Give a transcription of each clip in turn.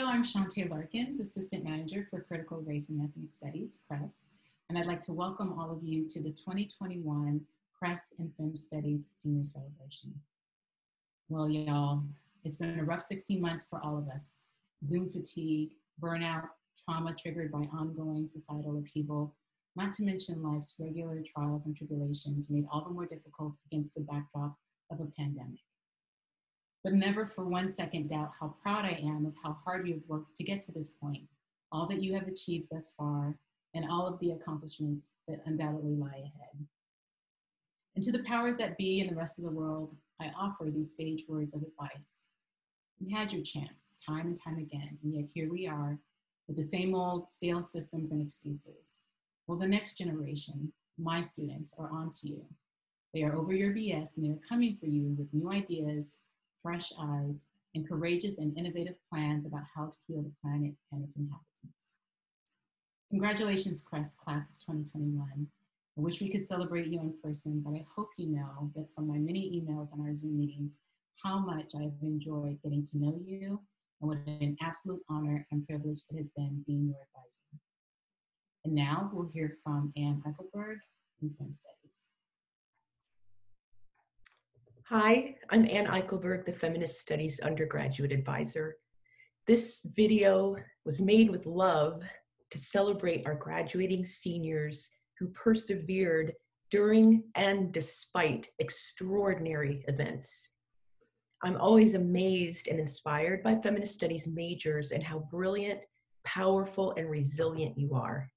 I'm Shantae Larkins, Assistant Manager for Critical Race and Ethnic Studies, CRES, and I'd like to welcome all of you to the 2021 CRES and Fem Studies Senior Celebration. Well, y'all, it's been a rough 16 months for all of us. Zoom fatigue, burnout, trauma triggered by ongoing societal upheaval, not to mention life's regular trials and tribulations made all the more difficult against the backdrop of a pandemic. But never for one second doubt how proud I am of how hard we have worked to get to this point, all that you have achieved thus far, and all of the accomplishments that undoubtedly lie ahead. And to the powers that be and the rest of the world, I offer these sage words of advice. You had your chance time and time again, and yet here we are with the same old stale systems and excuses. Well, the next generation, my students, are on to you. They are over your BS and they are coming for you with new ideas, fresh eyes, and courageous and innovative plans about how to heal the planet and its inhabitants. Congratulations, CRES Class of 2021. I wish we could celebrate you in person, but I hope you know that from my many emails on our Zoom meetings, how much I've enjoyed getting to know you and what an absolute honor and privilege it has been being your advisor. And now we'll hear from Ann Eichelberg in Fem Studies. Hi, I'm Ann Eichelberg, the Feminist Studies Undergraduate Advisor. This video was made with love to celebrate our graduating seniors who persevered during and despite extraordinary events. I'm always amazed and inspired by Feminist Studies majors and how brilliant, powerful, and resilient you are.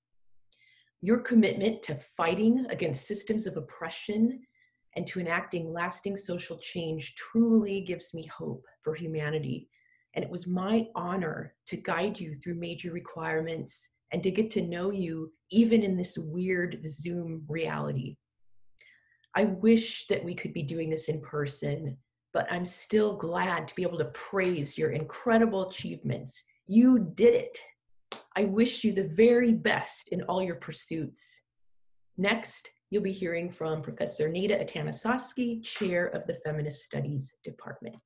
Your commitment to fighting against systems of oppression and to enacting lasting social change truly gives me hope for humanity. And it was my honor to guide you through major requirements and to get to know you even in this weird Zoom reality. I wish that we could be doing this in person, but I'm still glad to be able to praise your incredible achievements. You did it. I wish you the very best in all your pursuits. Next, you'll be hearing from Professor Nida Atanisoski, Chair of the Feminist Studies Department.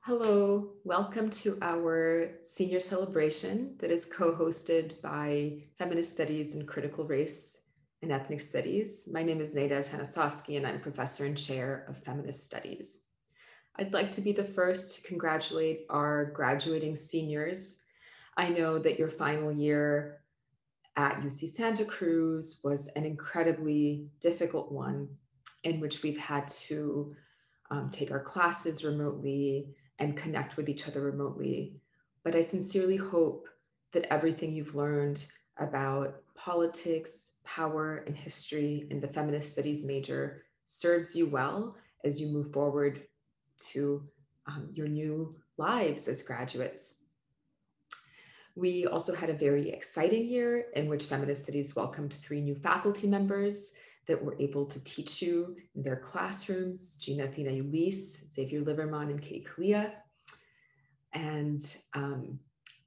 Hello, welcome to our senior celebration that is co-hosted by Feminist Studies and Critical Race and Ethnic Studies. My name is Nida Atanisoski and I'm Professor and Chair of Feminist Studies. I'd like to be the first to congratulate our graduating seniors. I know that your final year at UC Santa Cruz was an incredibly difficult one in which we've had to take our classes remotely and connect with each other remotely. But I sincerely hope that everything you've learned about politics, power, and history in the Feminist Studies major serves you well as you move forward to your new lives as graduates. We also had a very exciting year in which Feminist Studies welcomed 3 new faculty members that were able to teach you in their classrooms, Gina Athena Ulisse, Xavier Livermon, and Kate Kalia. And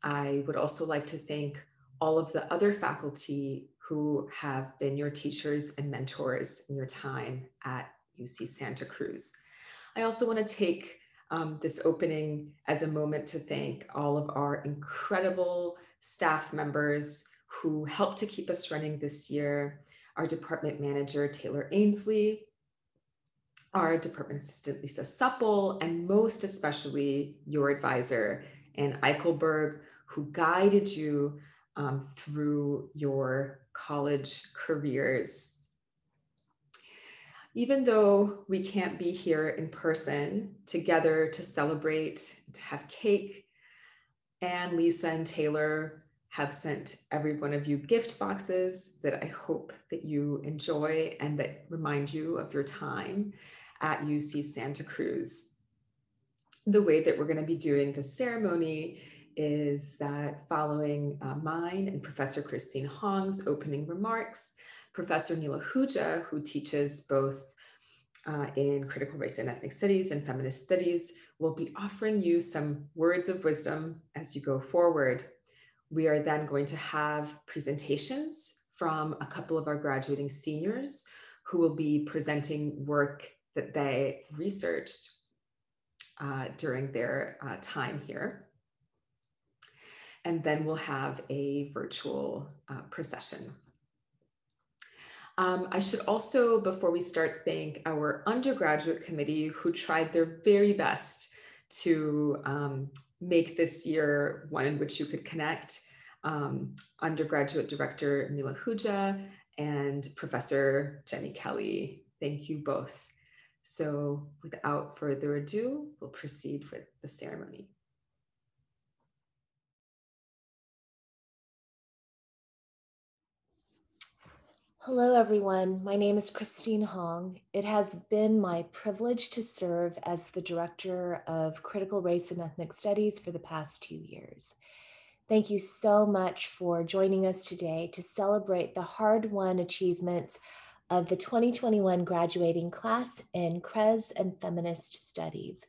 I would also like to thank all of the other faculty who have been your teachers and mentors in your time at UC Santa Cruz. I also want to take this opening as a moment to thank all of our incredible staff members who helped to keep us running this year. Our department manager, Taylor Ainsley, our department assistant, Lisa Supple, and most especially your advisor, Ann Eichelberg, who guided you through your college careers. Even though we can't be here in person together to celebrate, to have cake, Ann, Lisa, and Taylor have sent every one of you gift boxes that I hope that you enjoy and that remind you of your time at UC Santa Cruz. The way that we're going to be doing the ceremony is that following mine and Professor Christine Hong's opening remarks, Professor Neela Huja, who teaches both in Critical Race and Ethnic Studies and Feminist Studies, will be offering you some words of wisdom as you go forward. We are then going to have presentations from a couple of our graduating seniors who will be presenting work that they researched during their time here. And then we'll have a virtual procession. I should also, before we start, thank our undergraduate committee who tried their very best to make this year one in which you could connect. Undergraduate Director Mila Huja and Professor Jenny Kelly. Thank you both. So without further ado, we'll proceed with the ceremony. Hello, everyone. My name is Christine Hong. It has been my privilege to serve as the Director of Critical Race and Ethnic Studies for the past 2 years. Thank you so much for joining us today to celebrate the hard-won achievements of the 2021 graduating class in CRES and Feminist Studies.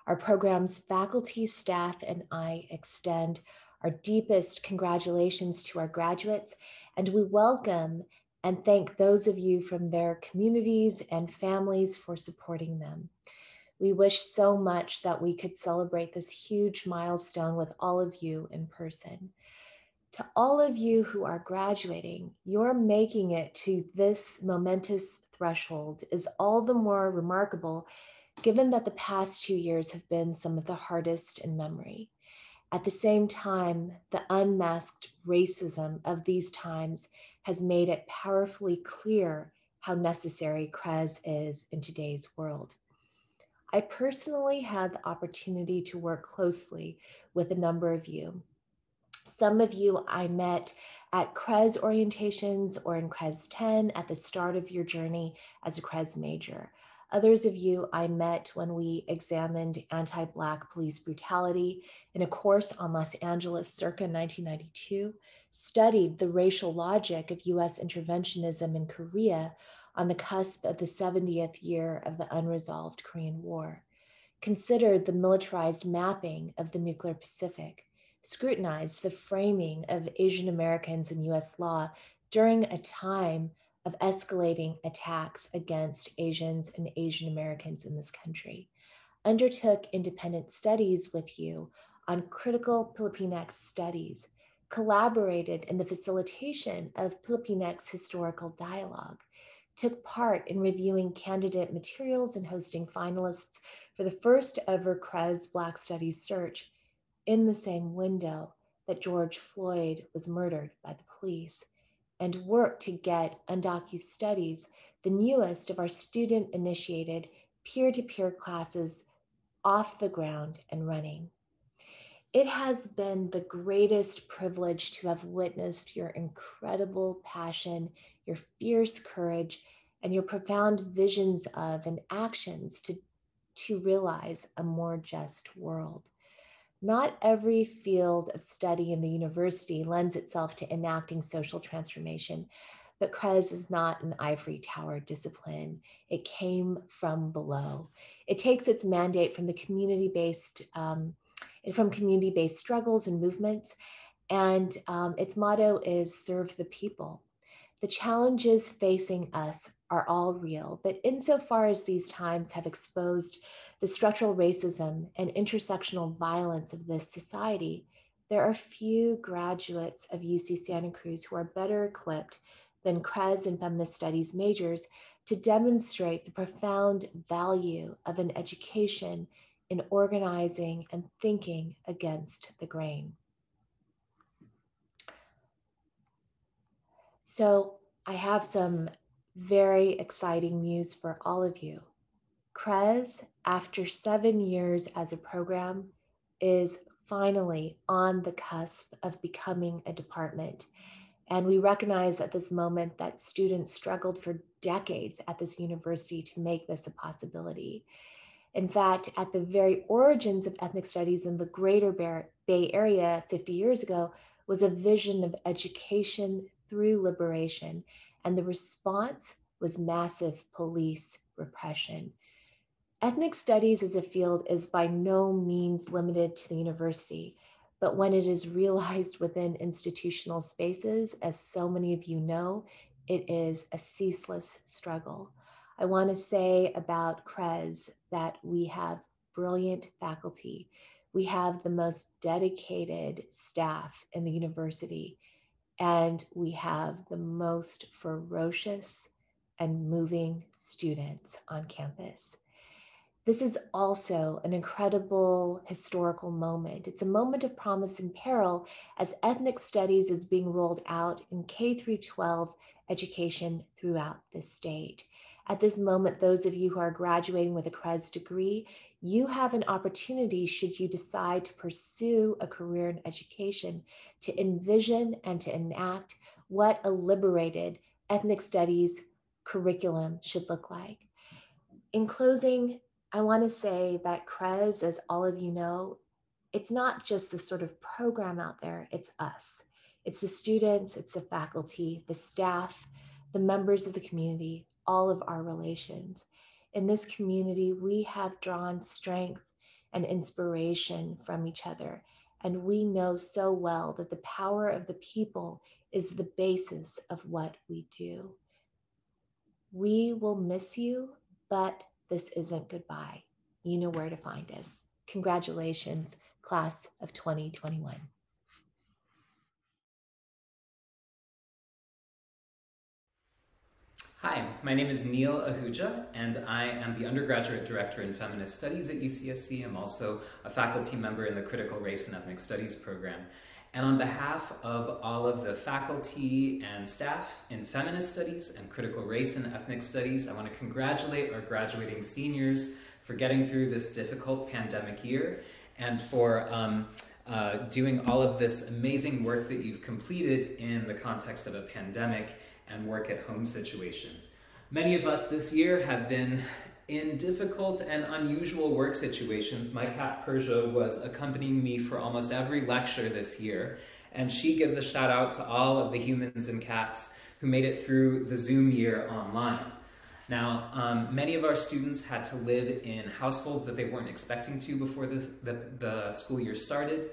Our program's faculty, staff, and I extend our deepest congratulations to our graduates, and we welcome and thank those of you from their communities and families for supporting them. We wish so much that we could celebrate this huge milestone with all of you in person. To all of you who are graduating, your making it to this momentous threshold is all the more remarkable given that the past 2 years have been some of the hardest in memory. At the same time, the unmasked racism of these times has made it powerfully clear how necessary CRES is in today's world. I personally had the opportunity to work closely with a number of you. Some of you I met at CRES orientations or in CRES 10 at the start of your journey as a CRES major. Others of you I met when we examined anti-Black police brutality in a course on Los Angeles circa 1992, studied the racial logic of US interventionism in Korea on the cusp of the 70th year of the unresolved Korean War, considered the militarized mapping of the nuclear Pacific, scrutinized the framing of Asian Americans in US law during a time of escalating attacks against Asians and Asian Americans in this country, undertook independent studies with you on critical Filipinx studies, collaborated in the facilitation of Filipinx historical dialogue, took part in reviewing candidate materials and hosting finalists for the first ever CRES Black Studies search in the same window that George Floyd was murdered by the police, and worked to get Undocu Studies, the newest of our student-initiated peer-to-peer classes, off the ground and running. It has been the greatest privilege to have witnessed your incredible passion, your fierce courage, and your profound visions of and actions to realize a more just world. Not every field of study in the university lends itself to enacting social transformation, but CRES is not an ivory tower discipline. It came from below. It takes its mandate from the community-based struggles and movements, and its motto is serve the people. The challenges facing us are all real, but insofar as these times have exposed the structural racism and intersectional violence of this society, there are few graduates of UC Santa Cruz who are better equipped than CRES and Feminist Studies majors to demonstrate the profound value of an education in organizing and thinking against the grain. So I have some very exciting news for all of you. CRES, after 7 years as a program, is finally on the cusp of becoming a department. And we recognize at this moment that students struggled for decades at this university to make this a possibility. In fact, at the very origins of ethnic studies in the greater Bay Area 50 years ago was a vision of education through liberation, and the response was massive police repression. Ethnic studies as a field is by no means limited to the university, but when it is realized within institutional spaces, as so many of you know, it is a ceaseless struggle. I want to say about CRES that we have brilliant faculty. We have the most dedicated staff in the university, and we have the most ferocious and moving students on campus. This is also an incredible historical moment. It's a moment of promise and peril as ethnic studies is being rolled out in K through 12 education throughout the state. At this moment, those of you who are graduating with a CRES degree, you have an opportunity, should you decide to pursue a career in education, to envision and to enact what a liberated ethnic studies curriculum should look like. In closing, I want to say that CRES, as all of you know, it's not just the sort of program out there, it's us. It's the students, it's the faculty, the staff, the members of the community, all of our relations. In this community, we have drawn strength and inspiration from each other. And we know so well that the power of the people is the basis of what we do. We will miss you, but this isn't goodbye. You know where to find us. Congratulations, class of 2021. Hi, my name is Neil Ahuja, and I am the Undergraduate Director in Feminist Studies at UCSC. I'm also a faculty member in the Critical Race and Ethnic Studies program. And on behalf of all of the faculty and staff in Feminist Studies and Critical Race and Ethnic Studies, I want to congratulate our graduating seniors for getting through this difficult pandemic year and for doing all of this amazing work that you've completed in the context of a pandemic and work at home situation. Many of us this year have been in difficult and unusual work situations. My cat Persia was accompanying me for almost every lecture this year, and she gives a shout out to all of the humans and cats who made it through the Zoom year online. Now, many of our students had to live in households that they weren't expecting to before the school year started.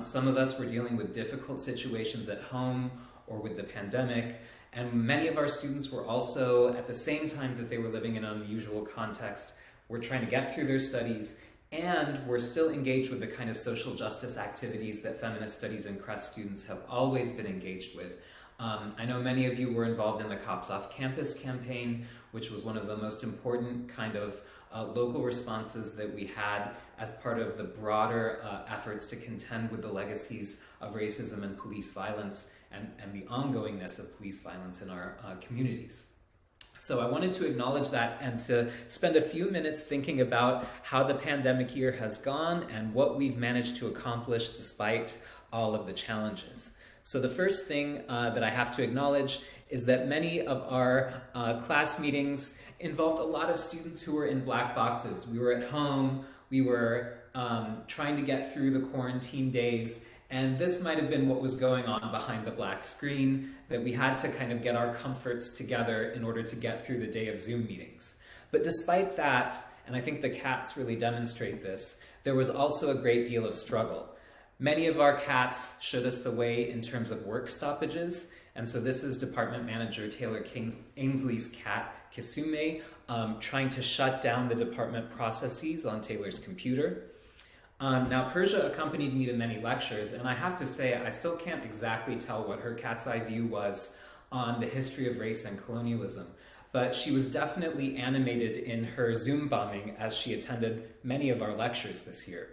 Some of us were dealing with difficult situations at home or with the pandemic. And many of our students were also, at the same time that they were living in an unusual context, were trying to get through their studies and were still engaged with the kind of social justice activities that feminist studies and CRES students have always been engaged with. I know many of you were involved in the Cops Off Campus campaign, which was one of the most important kind of local responses that we had as part of the broader efforts to contend with the legacies of racism and police violence and the ongoingness of police violence in our communities. So I wanted to acknowledge that and to spend a few minutes thinking about how the pandemic year has gone and what we've managed to accomplish despite all of the challenges. So the first thing that I have to acknowledge is that many of our class meetings involved a lot of students who were in black boxes. We were at home, we were trying to get through the quarantine days, and this might have been what was going on behind the black screen, that we had to kind of get our comforts together in order to get through the day of Zoom meetings. But despite that, and I think the cats really demonstrate this, there was also a great deal of struggle. Many of our cats showed us the way in terms of work stoppages, and so this is Department Manager Taylor Ainsley's cat, Kisume, trying to shut down the department processes on Taylor's computer. Now, Persia accompanied me to many lectures, and I have to say, I still can't exactly tell what her cat's eye view was on the history of race and colonialism, but she was definitely animated in her Zoom bombing as she attended many of our lectures this year.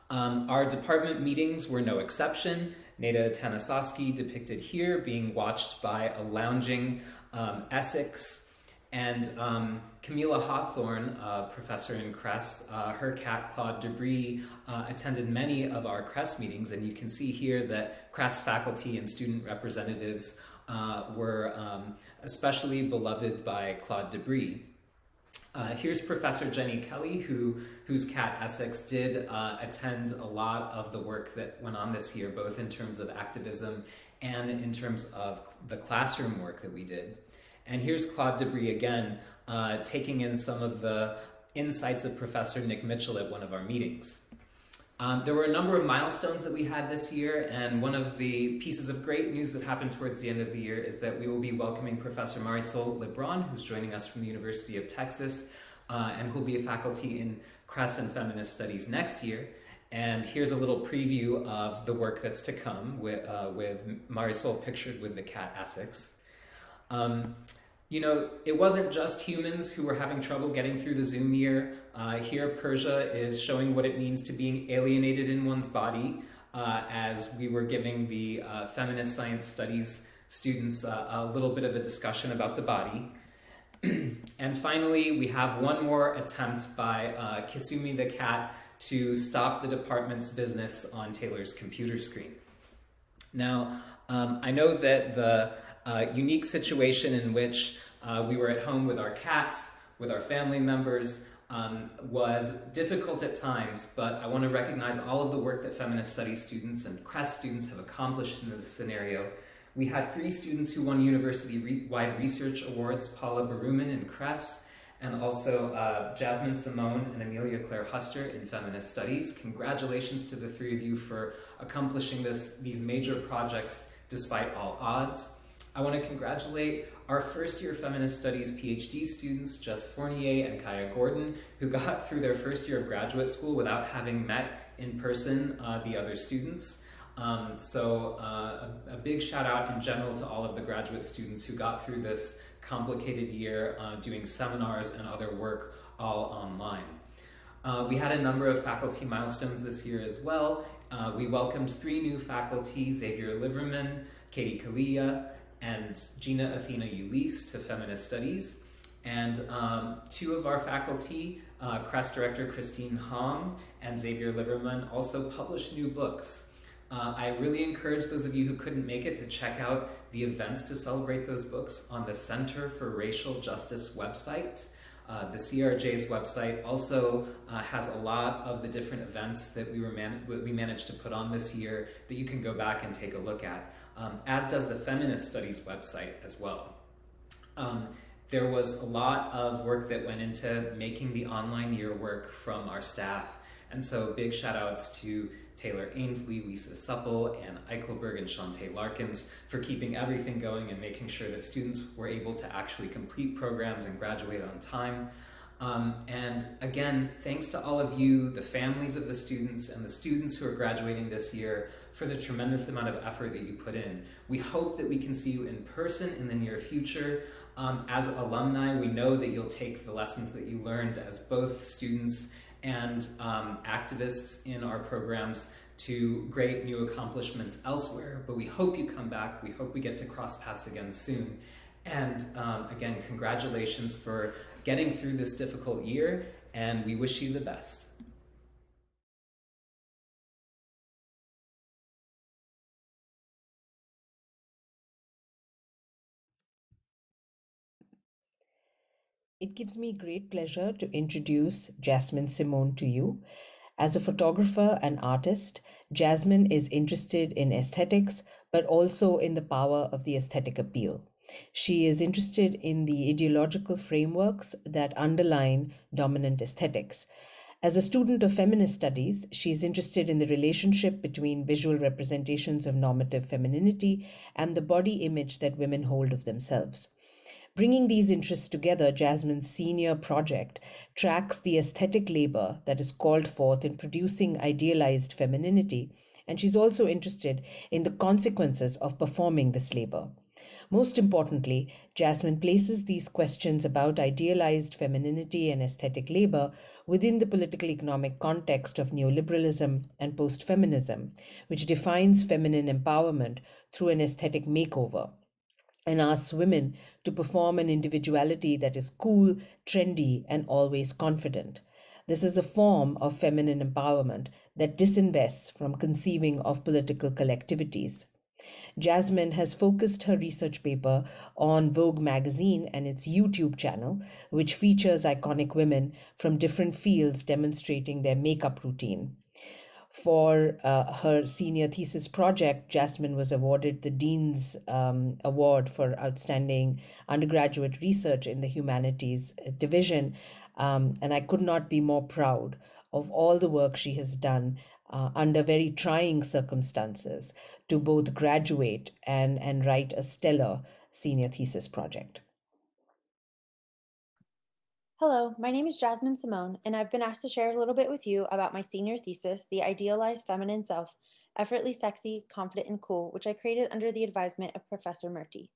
Our department meetings were no exception. Nida Atanisoski depicted here being watched by a lounging Essex, and Camilla Hawthorne, professor in CRES, her cat Claude Debris attended many of our CRES meetings, and you can see here that CRES faculty and student representatives were especially beloved by Claude Debris. Here's Professor Jenny Kelly, whose cat Essex did attend a lot of the work that went on this year, both in terms of activism and in terms of the classroom work that we did. And here's Claude Debris again, taking in some of the insights of Professor Nick Mitchell at one of our meetings. There were a number of milestones that we had this year, and one of the pieces of great news that happened towards the end of the year is that we will be welcoming Professor Marisol Lebron, who's joining us from the University of Texas, and who'll be a faculty in CRES and Feminist Studies next year. And here's a little preview of the work that's to come with Marisol pictured with the cat Essex. You know, it wasn't just humans who were having trouble getting through the Zoom year. Here, Persia is showing what it means to being alienated in one's body, as we were giving the feminist science studies students a little bit of a discussion about the body. And finally, we have one more attempt by Kisumi the cat to stop the department's business on Taylor's computer screen. Now, I know that the unique situation in which we were at home with our cats, with our family members, was difficult at times, but I want to recognize all of the work that feminist studies students and CRES students have accomplished in this scenario. We had 3 students who won university-wide research awards, Paula Baruman in CRES, and also Jasmine Simone and Amelia Claire Huster in feminist studies. Congratulations to the 3 of you for accomplishing these major projects despite all odds. I want to congratulate our first-year feminist studies PhD students, Jess Fournier and Kaya Gordon, who got through their first year of graduate school without having met in person the other students. So a big shout out in general to all of the graduate students who got through this complicated year doing seminars and other work all online. We had a number of faculty milestones this year as well. We welcomed 3 new faculty, Xavier Liverman, Katie Kalia, and Gina Athena Ulisse to Feminist Studies. And 2 of our faculty, CRES Director Christine Hong and Xavier Liverman, also published new books. I really encourage those of you who couldn't make it to check out the events to celebrate those books on the Center for Racial Justice website. The CRJ's website also has a lot of the different events that we managed to put on this year that you can go back and take a look at, as does the Feminist Studies website as well. There was a lot of work that went into making the online year work from our staff, and so big shout outs to Taylor Ainsley, Lisa Supple, Ann Eichelberg, and Shantae Larkins for keeping everything going and making sure that students were able to actually complete programs and graduate on time. And again, thanks to all of you, the families of the students and the students who are graduating this year, for the tremendous amount of effort that you put in. We hope that we can see you in person in the near future. As alumni, we know that you'll take the lessons that you learned as both students and activists in our programs to great new accomplishments elsewhere, but we hope you come back. We hope we get to cross paths again soon. And again, congratulations for getting through this difficult year, and we wish you the best. It gives me great pleasure to introduce Jasmine Simone to you. As a photographer and artist, Jasmine is interested in aesthetics, but also in the power of the aesthetic appeal. She is interested in the ideological frameworks that underline dominant aesthetics. As a student of feminist studies, she is interested in the relationship between visual representations of normative femininity and the body image that women hold of themselves. Bringing these interests together, Jasmine's senior project tracks the aesthetic labor that is called forth in producing idealized femininity, and she's also interested in the consequences of performing this labor. Most importantly, Jasmine places these questions about idealized femininity and aesthetic labor within the political economic context of neoliberalism and post-feminism, which defines feminine empowerment through an aesthetic makeover, and asks women to perform an individuality that is cool, trendy, and always confident. This is a form of feminine empowerment that disinvests from conceiving of political collectivities. Jasmine has focused her research paper on Vogue magazine and its YouTube channel, which features iconic women from different fields demonstrating their makeup routine. For her senior thesis project, Jasmine was awarded the Dean's Award for Outstanding Undergraduate Research in the Humanities Division, and I could not be more proud of all the work she has done under very trying circumstances to both graduate and write a stellar senior thesis project. Hello, my name is Jasmine Simone, and I've been asked to share a little bit with you about my senior thesis, The Idealized Feminine Self, Effortlessly Sexy, Confident, and Cool, which I created under the advisement of Professor Murty.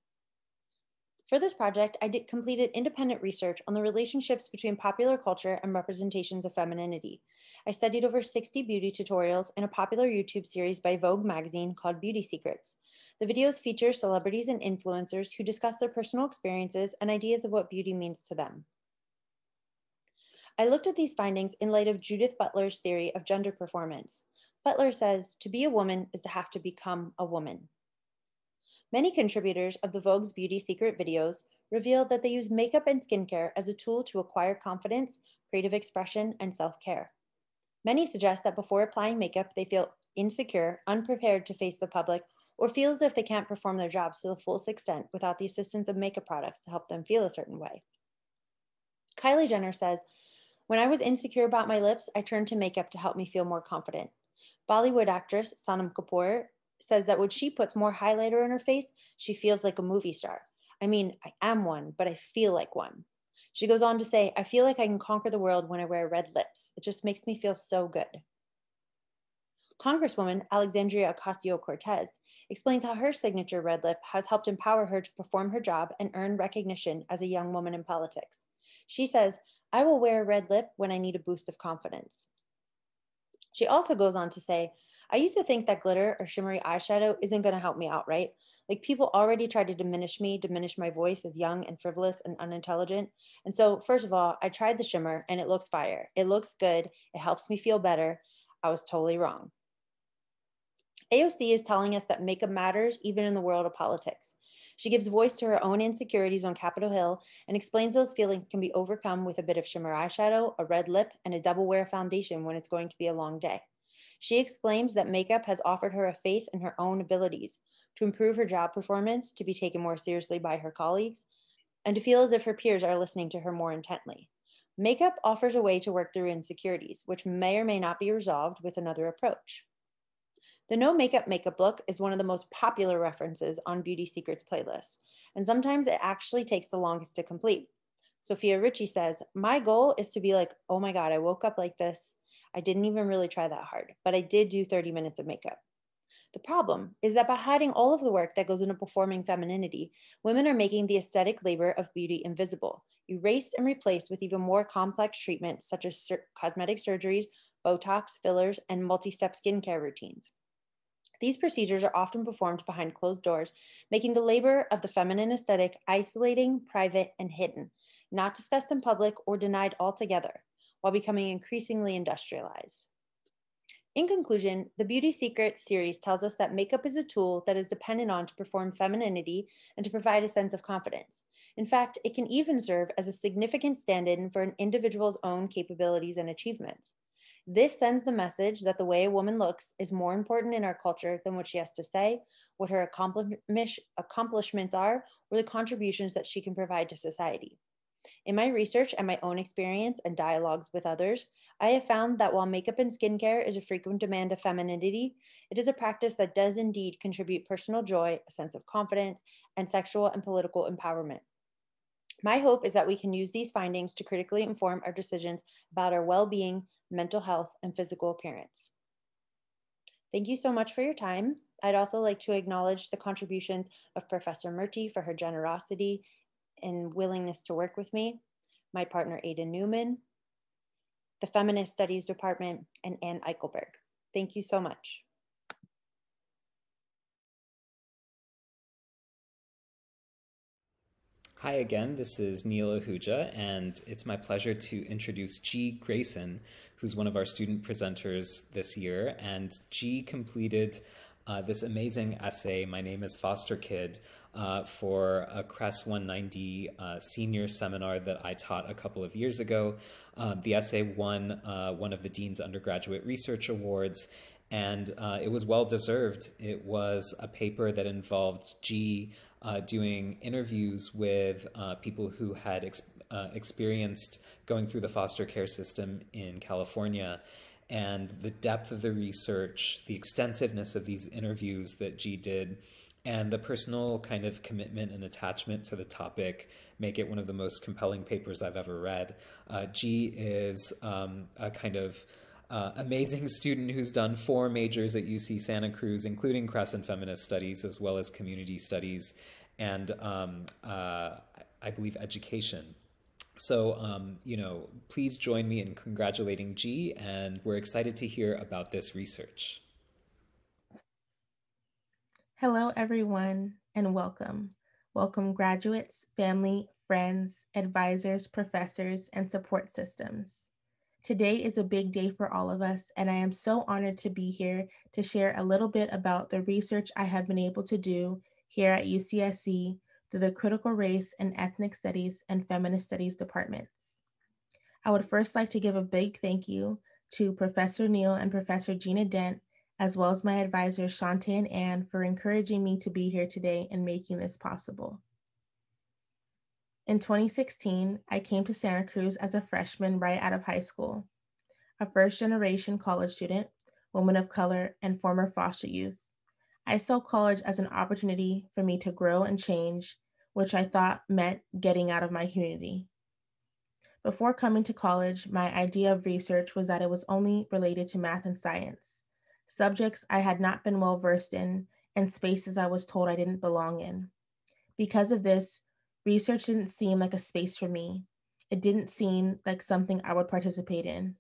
For this project, I completed independent research on the relationships between popular culture and representations of femininity. I studied over 60 beauty tutorials in a popular YouTube series by Vogue magazine called Beauty Secrets. The videos feature celebrities and influencers who discuss their personal experiences and ideas of what beauty means to them. I looked at these findings in light of Judith Butler's theory of gender performance. Butler says, to be a woman is to have to become a woman. Many contributors of the Vogue's Beauty Secret videos revealed that they use makeup and skincare as a tool to acquire confidence, creative expression, and self-care. Many suggest that before applying makeup, they feel insecure, unprepared to face the public, or feel as if they can't perform their jobs to the fullest extent without the assistance of makeup products to help them feel a certain way. Kylie Jenner says, when I was insecure about my lips, I turned to makeup to help me feel more confident. Bollywood actress Sonam Kapoor says that when she puts more highlighter in her face, she feels like a movie star. I mean, I am one, but I feel like one. She goes on to say, I feel like I can conquer the world when I wear red lips. It just makes me feel so good. Congresswoman Alexandria Ocasio-Cortez explains how her signature red lip has helped empower her to perform her job and earn recognition as a young woman in politics. She says, I will wear a red lip when I need a boost of confidence. She also goes on to say, I used to think that glitter or shimmery eyeshadow isn't going to help me out, right? Like people already try to diminish my voice as young and frivolous and unintelligent. And so first of all, I tried the shimmer and it looks fire. It looks good. It helps me feel better. I was totally wrong. AOC is telling us that makeup matters even in the world of politics. She gives voice to her own insecurities on Capitol Hill and explains those feelings can be overcome with a bit of shimmer eyeshadow, a red lip, and a double wear foundation when it's going to be a long day. She exclaims that makeup has offered her a faith in her own abilities to improve her job performance, to be taken more seriously by her colleagues, and to feel as if her peers are listening to her more intently. Makeup offers a way to work through insecurities, which may or may not be resolved with another approach. The No Makeup Makeup Look is one of the most popular references on Beauty Secrets playlist, and sometimes it actually takes the longest to complete. Sophia Ritchie says, my goal is to be like, oh my God, I woke up like this. I didn't even really try that hard, but I did do 30 minutes of makeup. The problem is that by hiding all of the work that goes into performing femininity, women are making the aesthetic labor of beauty invisible, erased and replaced with even more complex treatments such as cosmetic surgeries, Botox, fillers, and multi-step skincare routines. These procedures are often performed behind closed doors, making the labor of the feminine aesthetic isolating, private, and hidden, not discussed in public or denied altogether, while becoming increasingly industrialized. In conclusion, the Beauty Secrets series tells us that makeup is a tool that is dependent on to perform femininity and to provide a sense of confidence. In fact, it can even serve as a significant stand-in for an individual's own capabilities and achievements. This sends the message that the way a woman looks is more important in our culture than what she has to say, what her accomplishments are, or the contributions that she can provide to society. In my research and my own experience and dialogues with others, I have found that while makeup and skincare is a frequent demand of femininity, it is a practice that does indeed contribute personal joy, a sense of confidence, and sexual and political empowerment. My hope is that we can use these findings to critically inform our decisions about our well-being, mental health, and physical appearance. Thank you so much for your time. I'd also like to acknowledge the contributions of Professor Murty for her generosity and willingness to work with me, my partner Ada Newman, the Feminist Studies Department, and Ann Eichelberg. Thank you so much. Hi again, this is Neil Ahuja, and it's my pleasure to introduce G. Grayson, who's one of our student presenters this year. And G completed this amazing essay, My Name is Foster Kid, for a CRES 190 senior seminar that I taught a couple of years ago. The essay won one of the Dean's Undergraduate Research Awards, and it was well-deserved. It was a paper that involved G doing interviews with people who had experienced going through the foster care system in California. and the depth of the research, the extensiveness of these interviews that G did, and the personal kind of commitment and attachment to the topic make it one of the most compelling papers I've ever read. G is a kind of amazing student who's done 4 majors at UC Santa Cruz, including CRES and Feminist Studies, as well as Community Studies, and I believe education. So, please join me in congratulating G, and we're excited to hear about this research. Hello, everyone, and welcome. Welcome, graduates, family, friends, advisors, professors, and support systems. Today is a big day for all of us, and I am so honored to be here to share a little bit about the research I have been able to do here at UCSC through the Critical Race and Ethnic Studies and Feminist Studies departments. I would first like to give a big thank you to Professor Neil and Professor Gina Dent, as well as my advisors Shantae and Anne, for encouraging me to be here today and making this possible. In 2016, I came to Santa Cruz as a freshman right out of high school, a first-generation college student, woman of color, and former foster youth. I saw college as an opportunity for me to grow and change, which I thought meant getting out of my community. Before coming to college, my idea of research was that it was only related to math and science, subjects I had not been well versed in, and spaces I was told I didn't belong in. Because of this, research didn't seem like a space for me. It didn't seem like something I would participate in.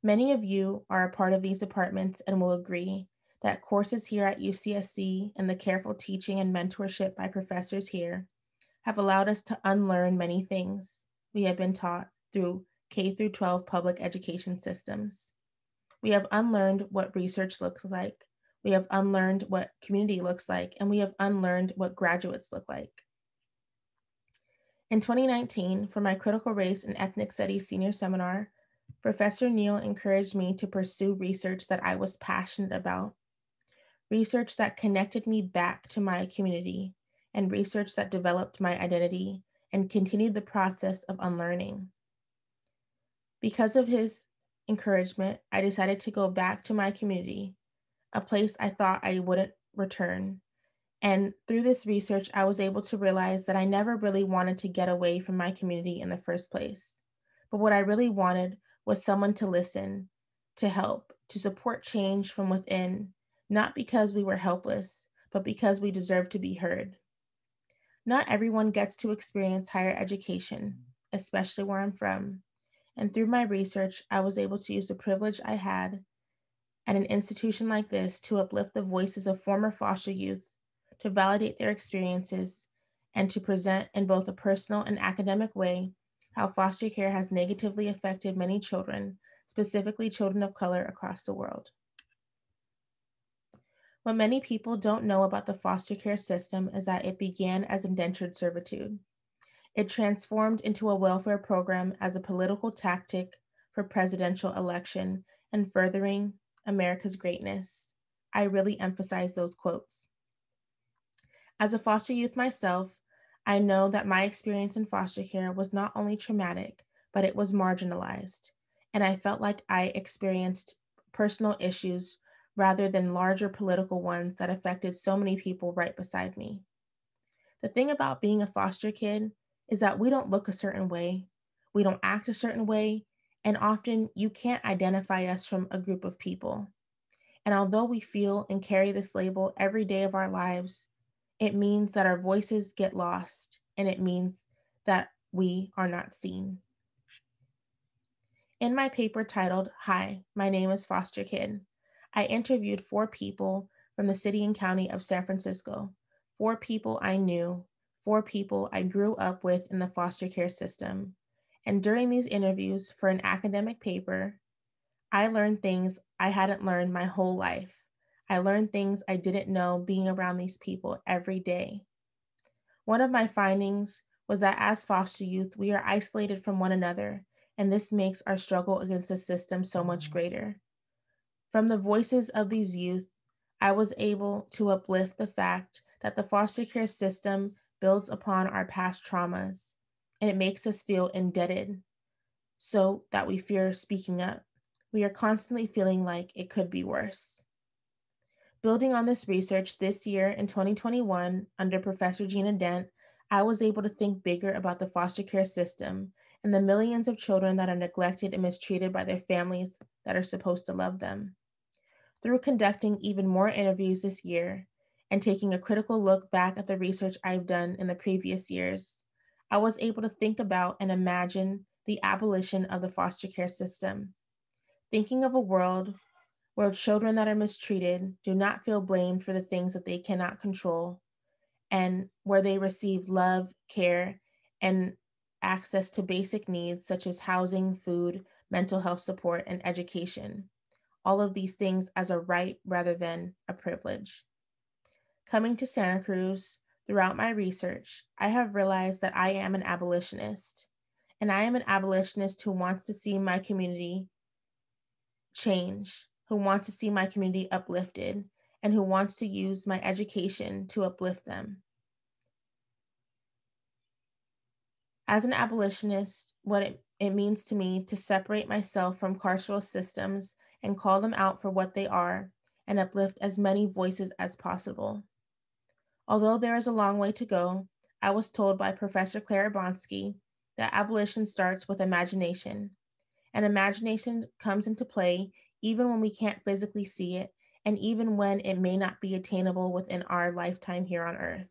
Many of you are a part of these departments and will agree that courses here at UCSC and the careful teaching and mentorship by professors here have allowed us to unlearn many things we have been taught through K-12 public education systems. We have unlearned what research looks like, we have unlearned what community looks like, and we have unlearned what graduates look like. In 2019, for my Critical Race and Ethnic Studies senior seminar, Professor Neil encouraged me to pursue research that I was passionate about, research that connected me back to my community, and research that developed my identity and continued the process of unlearning. Because of his encouragement, I decided to go back to my community, a place I thought I wouldn't return. And through this research, I was able to realize that I never really wanted to get away from my community in the first place. But what I really wanted was someone to listen, to help, to support change from within, not because we were helpless, but because we deserve to be heard. Not everyone gets to experience higher education, especially where I'm from. And through my research, I was able to use the privilege I had at an institution like this to uplift the voices of former foster youth, to validate their experiences, and to present in both a personal and academic way how foster care has negatively affected many children, specifically children of color across the world. What many people don't know about the foster care system is that it began as indentured servitude. It transformed into a welfare program as a political tactic for presidential election and furthering America's greatness. I really emphasize those quotes. As a foster youth myself, I know that my experience in foster care was not only traumatic, but it was marginalized. And I felt like I experienced personal issues rather than larger political ones that affected so many people right beside me. The thing about being a foster kid is that we don't look a certain way, we don't act a certain way, and often you can't identify us from a group of people. And although we feel and carry this label every day of our lives, it means that our voices get lost, and it means that we are not seen. In my paper titled, "Hi, my name is Foster Kid," I interviewed 4 people from the city and county of San Francisco, 4 people I knew, 4 people I grew up with in the foster care system. And during these interviews for an academic paper, I learned things I hadn't learned my whole life. I learned things I didn't know being around these people every day. One of my findings was that as foster youth, we are isolated from one another, and this makes our struggle against the system so much greater. From the voices of these youth, I was able to uplift the fact that the foster care system builds upon our past traumas, and it makes us feel indebted so that we fear speaking up. we are constantly feeling like it could be worse. Building on this research this year in 2021, under Professor Gina Dent, I was able to think bigger about the foster care system and the millions of children that are neglected and mistreated by their families that are supposed to love them. Through conducting even more interviews this year and taking a critical look back at the research I've done in the previous years, I was able to think about and imagine the abolition of the foster care system, thinking of a world where children that are mistreated do not feel blamed for the things that they cannot control, and where they receive love, care, and access to basic needs such as housing, food, mental health support, and education. All of these things as a right rather than a privilege. Coming to Santa Cruz, throughout my research, I have realized that I am an abolitionist, and I am an abolitionist who wants to see my community change, who wants to see my community uplifted, and who wants to use my education to uplift them. As an abolitionist, what it means to me to separate myself from carceral systems and call them out for what they are and uplift as many voices as possible. Although there is a long way to go, I was told by Professor Clara Bronski that abolition starts with imagination, and imagination comes into play even when we can't physically see it, and even when it may not be attainable within our lifetime here on Earth.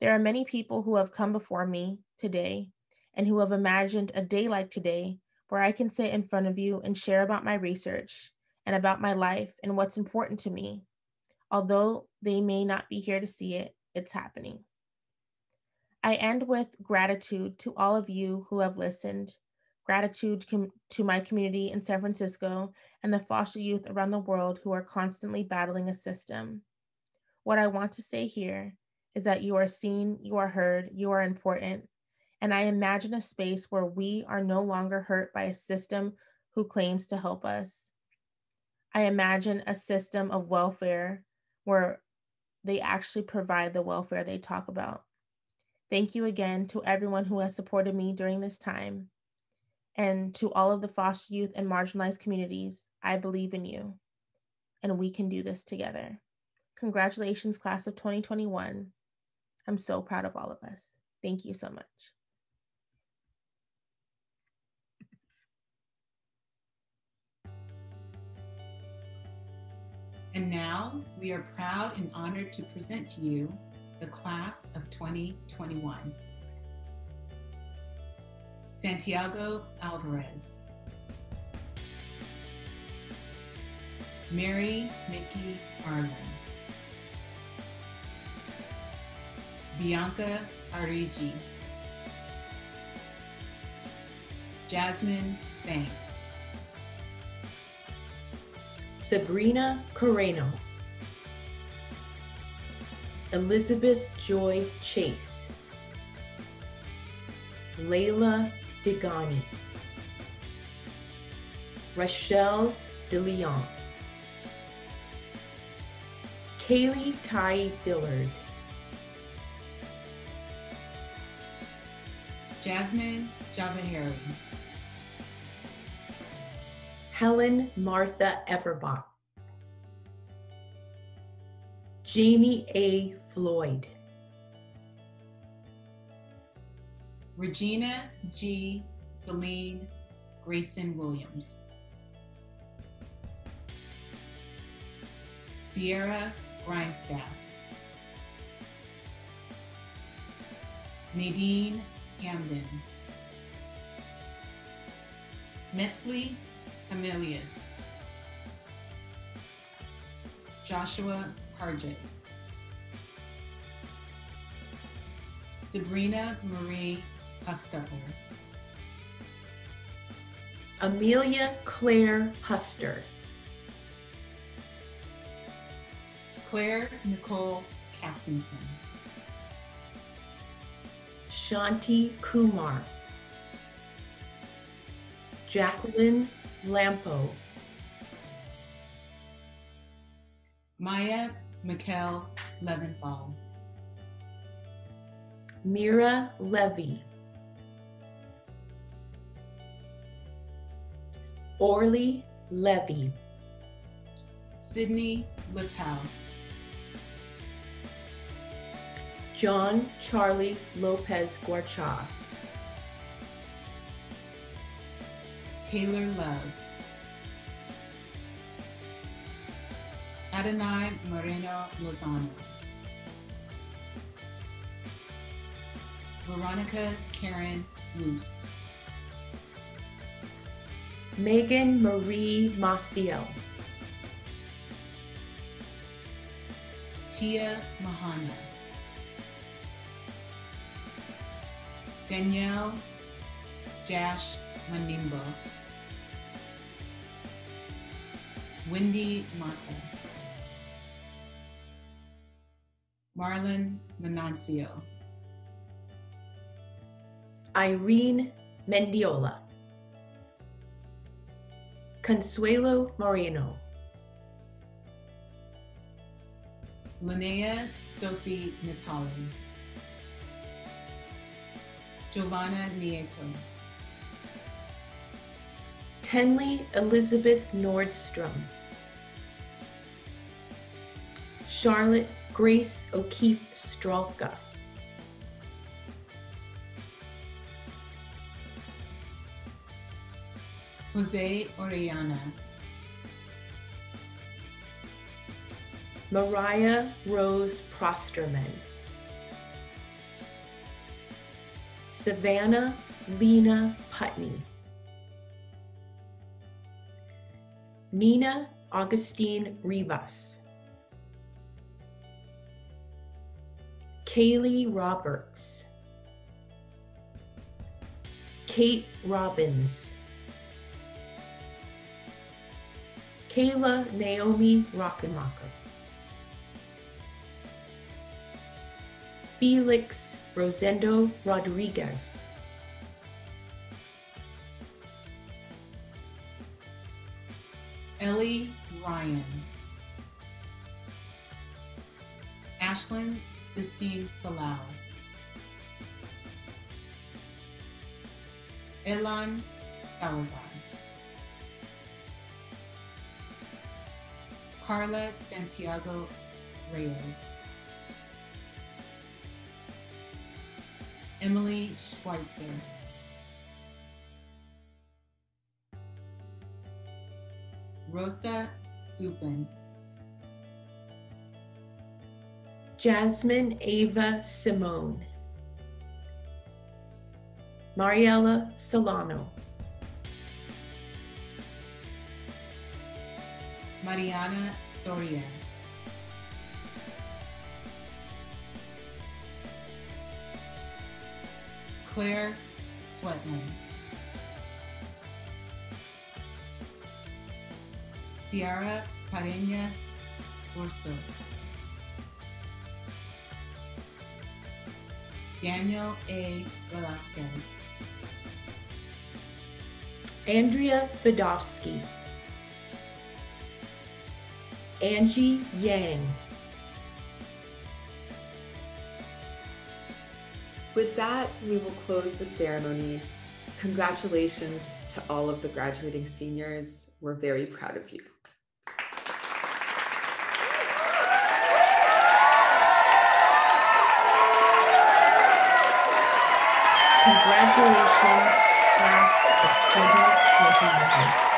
There are many people who have come before me today and who have imagined a day like today where I can sit in front of you and share about my research and about my life and what's important to me. Although they may not be here to see it, it's happening. I end with gratitude to all of you who have listened, gratitude to my community in San Francisco and the foster youth around the world who are constantly battling a system. What I want to say here is that you are seen, you are heard, you are important, and I imagine a space where we are no longer hurt by a system who claims to help us. I imagine a system of welfare where they actually provide the welfare they talk about. Thank you again to everyone who has supported me during this time. And to all of the foster youth and marginalized communities, I believe in you, and we can do this together. Congratulations, class of 2021. I'm so proud of all of us. Thank you so much. And now we are proud and honored to present to you the class of 2021. Santiago Alvarez, Mary Mickey Arlen, Bianca Arigi, Jasmine Banks, Sabrina Coreno, Elizabeth Joy Chase, Layla Degani, Rachelle DeLeon, Kaylee Ty Dillard, Jasmine Javahari, Helen Martha Everbach, Jamie A. Floyd, Regina G. Celine Grayson Williams, Sierra Grindstaff, Nadine Hamden, Metzley Amelius, Joshua Harges, Sabrina Marie Huffstutler, Amelia Claire Huster, Claire Nicole Capsinson, Shanti Kumar, Jacqueline Lampo, Maya Mikkel Leventhal, Mira Levy, Orly Levy. Sydney Lippel. John Charlie Lopez Guarcha. Taylor Love. Adonai Moreno Lozano. Veronica Karen Luce. Megan Marie Maciel. Tia Mahana. Danielle Jash Manimbo. Wendy Mata. Marlon Menancio. Irene Mendiola. Consuelo Moreno. Linnea Sophie Natali. Giovanna Nieto. Tenley Elizabeth Nordstrom. Charlotte Grace O'Keefe Stralka. Jose Orellana. Mariah Rose Prosterman. Savannah Lena Putney. Nina Augustine Rivas. Kaylee Roberts. Kate Robbins. Kayla Naomi Rockenmacher. Felix Rosendo Rodriguez. Ellie Ryan. Ashlyn Sistine Salau. Elan Salazar. Carla Santiago Reyes. Emily Schweitzer. Rosa Skupin. Jasmine Ava Simone. Mariella Solano. Mariana Soria. Claire Sweatman. Ciara Pareñas Orsos. Daniel A. Velasquez. Andrea Vidovsky. Angie Yang. With that, we will close the ceremony. Congratulations to all of the graduating seniors. We're very proud of you. Congratulations, class of 2021.